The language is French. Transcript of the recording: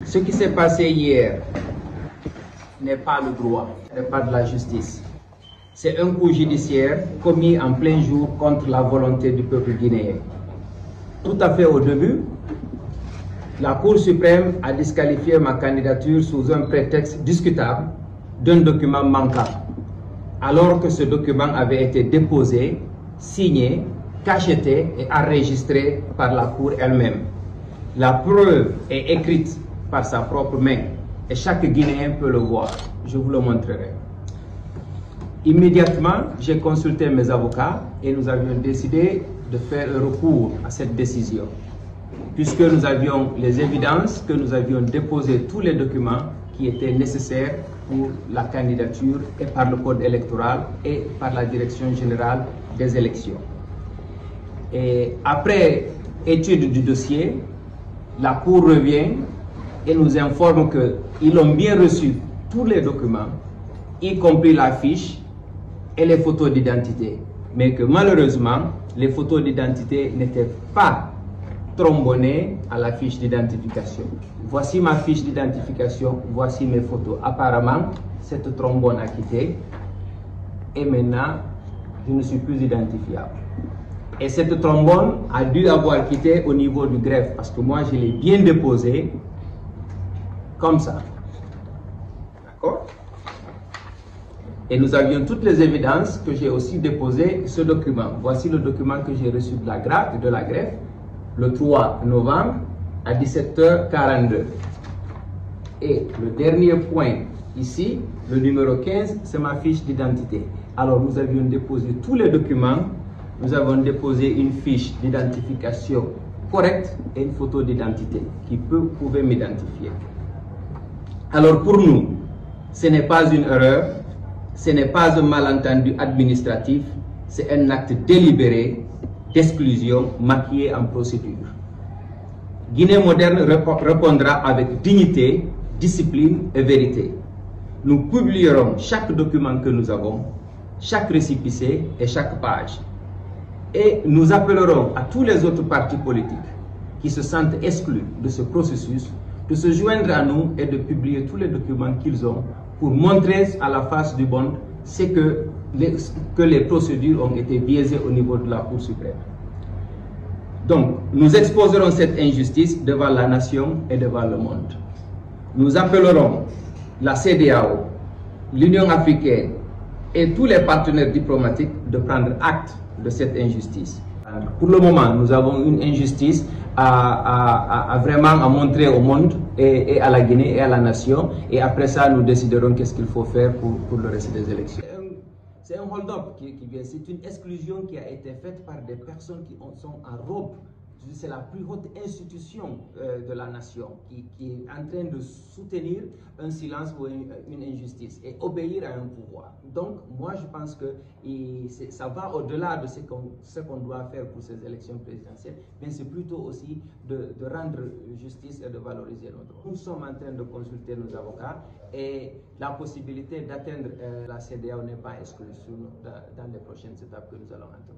Ce qui s'est passé hier n'est pas le droit, n'est pas de la justice. C'est un coup judiciaire commis en plein jour contre la volonté du peuple guinéen. Tout à fait au début, la Cour suprême a disqualifié ma candidature sous un prétexte discutable d'un document manquant, alors que ce document avait été déposé, signé, cacheté et enregistré par la Cour elle-même. La preuve est écrite par sa propre main et chaque Guinéen peut le voir. Je vous le montrerai. Immédiatement, j'ai consulté mes avocats et nous avions décidé de faire un recours à cette décision, puisque nous avions les évidences que nous avions déposé tous les documents qui étaient nécessaires pour la candidature et par le code électoral et par la direction générale des élections. Et après étude du dossier, la Cour revient et nous informe qu'ils ont bien reçu tous les documents, y compris la fiche et les photos d'identité, mais que malheureusement, les photos d'identité n'étaient pas trombonnées à la fiche d'identification. Voici ma fiche d'identification, voici mes photos. Apparemment, cette trombone a quitté et maintenant, je ne suis plus identifiable. Et cette trombone a dû avoir quitté au niveau du greffe, parce que moi, je l'ai bien déposé comme ça. D'accord? Et nous avions toutes les évidences que j'ai aussi déposé ce document. Voici le document que j'ai reçu de la greffe le 3 novembre à 17h42. Et le dernier point ici, le numéro 15, c'est ma fiche d'identité. Alors nous avions déposé tous les documents. Nous avons déposé une fiche d'identification correcte et une photo d'identité qui pouvait m'identifier. Alors pour nous, ce n'est pas une erreur, ce n'est pas un malentendu administratif, c'est un acte délibéré d'exclusion maquillé en procédure. Guinée moderne répondra avec dignité, discipline et vérité. Nous publierons chaque document que nous avons, chaque récépissé et chaque page. Et nous appellerons à tous les autres partis politiques qui se sentent exclus de ce processus de se joindre à nous et de publier tous les documents qu'ils ont pour montrer à la face du monde que les procédures ont été biaisées au niveau de la Cour suprême. Donc, nous exposerons cette injustice devant la nation et devant le monde. Nous appellerons la CEDEAO, l'Union africaine et tous les partenaires diplomatiques de prendre acte de cette injustice. Pour le moment, nous avons une injustice à vraiment montrer au monde et à la Guinée et à la nation. Et après ça, nous déciderons qu'est-ce qu'il faut faire pour le reste des élections. C'est un hold-up qui vient. C'est une exclusion qui a été faite par des personnes qui sont en robe. C'est la plus haute institution de la nation qui est en train de soutenir un silence ou une injustice et obéir à un pouvoir. Donc, moi, je pense que ça va au-delà de ce qu'on doit faire pour ces élections présidentielles, mais c'est plutôt aussi de rendre justice et de valoriser nos droits. Nous sommes en train de consulter nos avocats et la possibilité d'atteindre la CEDEAO n'est pas exclue dans les prochaines étapes que nous allons entendre.